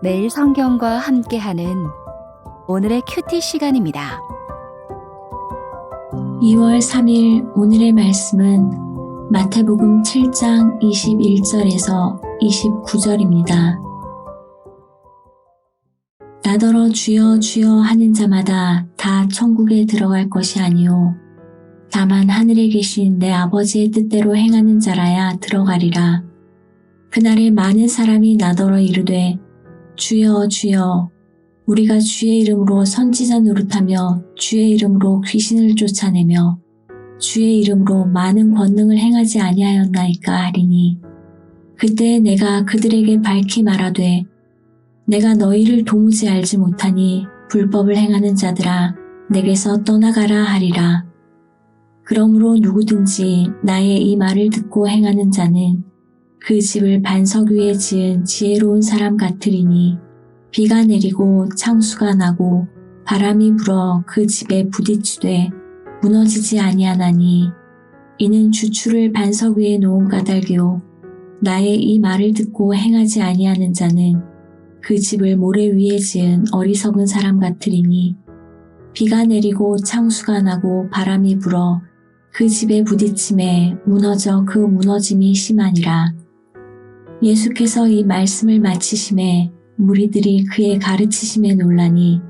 매일 성경과 함께하는 오늘의 큐티 시간입니다. 2월 3일 오늘의 말씀은 마태복음 7장 21절에서 29절입니다. 나더러 주여 주여 하는 자마다 다 천국에 들어갈 것이 아니요 다만 하늘에 계신 내 아버지의 뜻대로 행하는 자라야 들어가리라. 그날에 많은 사람이 나더러 이르되 주여 주여 우리가 주의 이름으로 선지자 노릇하며 주의 이름으로 귀신을 쫓아내며 주의 이름으로 많은 권능을 행하지 아니하였나이까 하리니 그때 내가 그들에게 밝히 말하되 내가 너희를 도무지 알지 못하니 불법을 행하는 자들아 내게서 떠나가라 하리라. 그러므로 누구든지 나의 이 말을 듣고 행하는 자는 그 집을 반석 위에 지은 지혜로운 사람 같으리니 비가 내리고 창수가 나고 바람이 불어 그 집에 부딪히되 무너지지 아니하나니 이는 주추를 반석 위에 놓은 까닭이요 나의 이 말을 듣고 행하지 아니하는 자는 그 집을 모래 위에 지은 어리석은 사람 같으리니 비가 내리고 창수가 나고 바람이 불어 그 집에 부딪힘에 무너져 그 무너짐이 심하니라. 예수께서 이 말씀을 마치심에 무리들이 그의 가르치심에 놀라니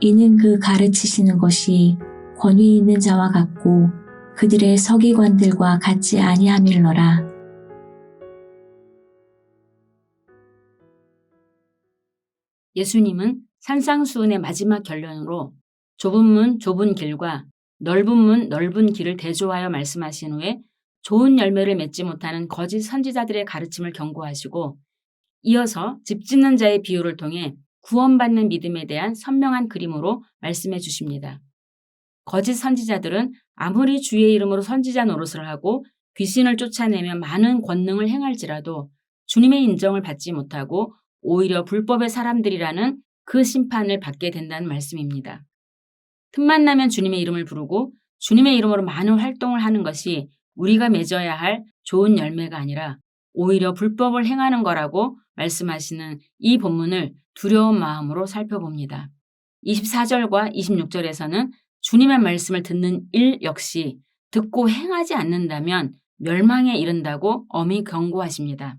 이는 그 가르치시는 것이 권위 있는 자와 같고 그들의 서기관들과 같지 아니함일러라. 예수님은 산상수훈의 마지막 결론으로 좁은 문 좁은 길과 넓은 문 넓은 길을 대조하여 말씀하신 후에 좋은 열매를 맺지 못하는 거짓 선지자들의 가르침을 경고하시고 이어서 집 짓는 자의 비유를 통해 구원받는 믿음에 대한 선명한 그림으로 말씀해 주십니다. 거짓 선지자들은 아무리 주의 이름으로 선지자 노릇을 하고 귀신을 쫓아내며 많은 권능을 행할지라도 주님의 인정을 받지 못하고 오히려 불법의 사람들이라는 그 심판을 받게 된다는 말씀입니다. 틈만 나면 주님의 이름을 부르고 주님의 이름으로 많은 활동을 하는 것이 우리가 맺어야 할 좋은 열매가 아니라 오히려 불법을 행하는 거라고 말씀하시는 이 본문을 두려운 마음으로 살펴봅니다. 24절과 26절에서는 주님의 말씀을 듣는 일 역시 듣고 행하지 않는다면 멸망에 이른다고 엄히 경고하십니다.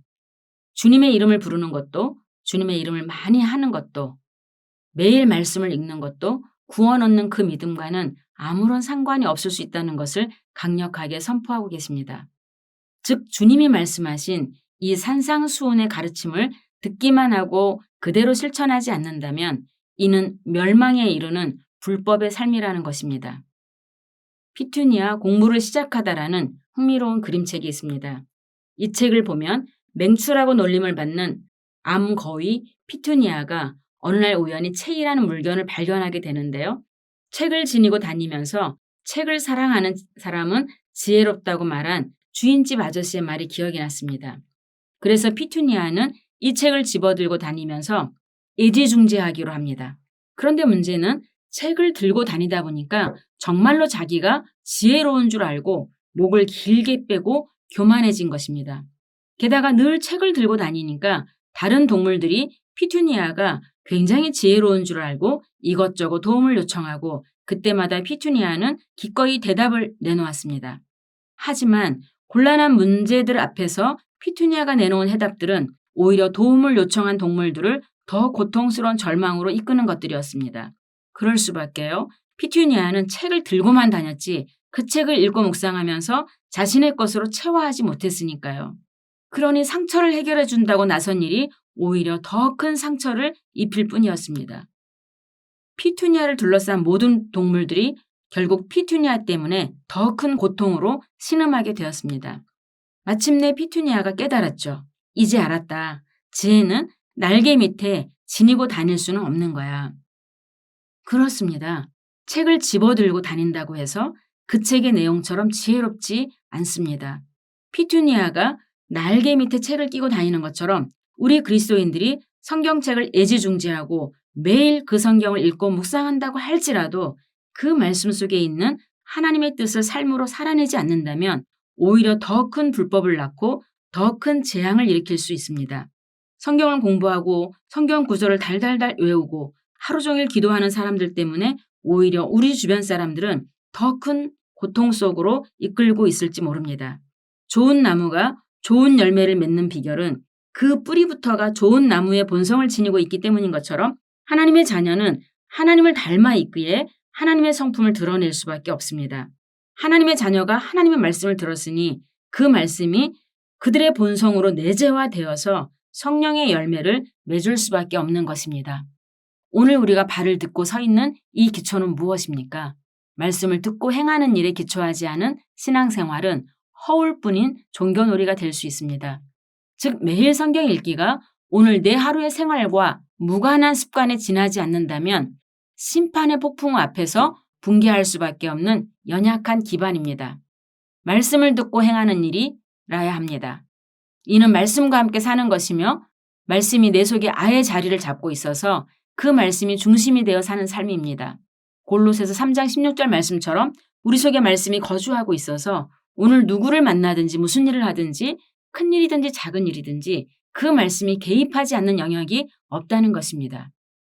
주님의 이름을 부르는 것도 주님의 이름을 많이 하는 것도 매일 말씀을 읽는 것도 구원 얻는 그 믿음과는 아무런 상관이 없을 수 있다는 것을 강력하게 선포하고 계십니다. 즉 주님이 말씀하신 이 산상수훈의 가르침을 듣기만 하고 그대로 실천하지 않는다면 이는 멸망에 이르는 불법의 삶이라는 것입니다. 피투니아 공부를 시작하다라는 흥미로운 그림책이 있습니다. 이 책을 보면 맹추라고 놀림을 받는 암거위 피투니아가 어느 날 우연히 책이라는 물건을 발견하게 되는데요. 책을 지니고 다니면서 책을 사랑하는 사람은 지혜롭다고 말한 주인집 아저씨의 말이 기억이 났습니다. 그래서 피투니아는 이 책을 집어들고 다니면서 애지중지하기로 합니다. 그런데 문제는 책을 들고 다니다 보니까 정말로 자기가 지혜로운 줄 알고 목을 길게 빼고 교만해진 것입니다. 게다가 늘 책을 들고 다니니까 다른 동물들이 피투니아가 굉장히 지혜로운 줄 알고 이것저것 도움을 요청하고 그때마다 피투니아는 기꺼이 대답을 내놓았습니다. 하지만 곤란한 문제들 앞에서 피투니아가 내놓은 해답들은 오히려 도움을 요청한 동물들을 더 고통스러운 절망으로 이끄는 것들이었습니다. 그럴 수밖에요. 피투니아는 책을 들고만 다녔지 그 책을 읽고 묵상하면서 자신의 것으로 체화하지 못했으니까요. 그러니 상처를 해결해 준다고 나선 일이 오히려 더 큰 상처를 입힐 뿐이었습니다. 피투니아를 둘러싼 모든 동물들이 결국 피투니아 때문에 더 큰 고통으로 신음하게 되었습니다. 마침내 피투니아가 깨달았죠. 이제 알았다. 지혜는 날개 밑에 지니고 다닐 수는 없는 거야. 그렇습니다. 책을 집어들고 다닌다고 해서 그 책의 내용처럼 지혜롭지 않습니다. 피투니아가 날개 밑에 책을 끼고 다니는 것처럼 우리 그리스도인들이 성경책을 애지중지하고 매일 그 성경을 읽고 묵상한다고 할지라도 그 말씀 속에 있는 하나님의 뜻을 삶으로 살아내지 않는다면 오히려 더 큰 불법을 낳고 더 큰 재앙을 일으킬 수 있습니다. 성경을 공부하고 성경 구절을 달달달 외우고 하루 종일 기도하는 사람들 때문에 오히려 우리 주변 사람들은 더 큰 고통 속으로 이끌고 있을지 모릅니다. 좋은 나무가 좋은 열매를 맺는 비결은 그 뿌리부터가 좋은 나무의 본성을 지니고 있기 때문인 것처럼 하나님의 자녀는 하나님을 닮아 있기에 하나님의 성품을 드러낼 수밖에 없습니다. 하나님의 자녀가 하나님의 말씀을 들었으니 그 말씀이 그들의 본성으로 내재화되어서 성령의 열매를 맺을 수밖에 없는 것입니다. 오늘 우리가 발을 딛고 서 있는 이 기초는 무엇입니까? 말씀을 듣고 행하는 일에 기초하지 않은 신앙생활은 허울뿐인 종교놀이가 될 수 있습니다. 즉 매일 성경 읽기가 오늘 내 하루의 생활과 무관한 습관에 지나지 않는다면 심판의 폭풍 앞에서 붕괴할 수밖에 없는 연약한 기반입니다. 말씀을 듣고 행하는 일이라야 합니다. 이는 말씀과 함께 사는 것이며 말씀이 내 속에 아예 자리를 잡고 있어서 그 말씀이 중심이 되어 사는 삶입니다. 골로새서 3장 16절 말씀처럼 우리 속에 말씀이 거주하고 있어서 오늘 누구를 만나든지 무슨 일을 하든지 큰 일이든지 작은 일이든지 그 말씀이 개입하지 않는 영역이 없다는 것입니다.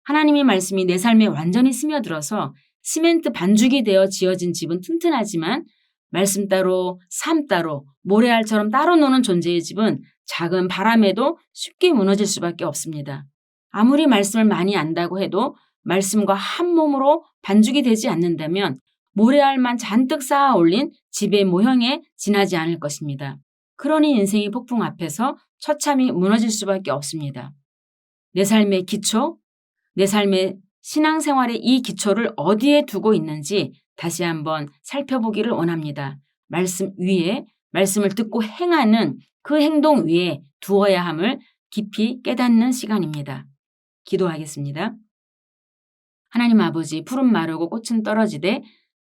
하나님의 말씀이 내 삶에 완전히 스며들어서 시멘트 반죽이 되어 지어진 집은 튼튼하지만 말씀 따로 삶 따로 모래알처럼 따로 노는 존재의 집은 작은 바람에도 쉽게 무너질 수밖에 없습니다. 아무리 말씀을 많이 안다고 해도 말씀과 한 몸으로 반죽이 되지 않는다면 모래알만 잔뜩 쌓아 올린 집의 모형에 지나지 않을 것입니다. 그러니 인생의 폭풍 앞에서 처참히 무너질 수밖에 없습니다. 내 삶의 기초, 내 삶의 신앙생활의 이 기초를 어디에 두고 있는지 다시 한번 살펴보기를 원합니다. 말씀 위에, 말씀을 듣고 행하는 그 행동 위에 두어야 함을 깊이 깨닫는 시간입니다. 기도하겠습니다. 하나님 아버지, 푸른 마르고 꽃은 떨어지되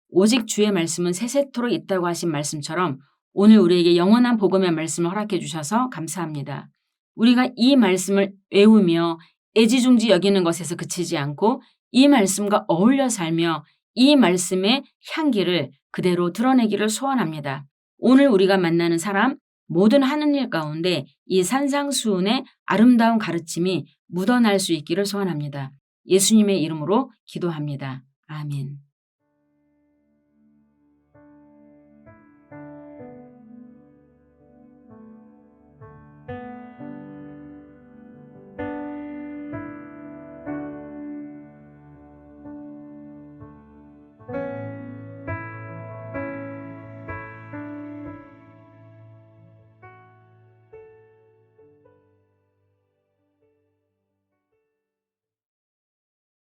오직 주의 말씀은 세세토록 있다고 하신 말씀처럼 오늘 우리에게 영원한 복음의 말씀을 허락해 주셔서 감사합니다. 우리가 이 말씀을 외우며 애지중지 여기는 것에서 그치지 않고 이 말씀과 어울려 살며 이 말씀의 향기를 그대로 드러내기를 소원합니다. 오늘 우리가 만나는 사람, 모든 하는 일 가운데 이 산상수훈의 아름다운 가르침이 묻어날 수 있기를 소원합니다. 예수님의 이름으로 기도합니다. 아멘.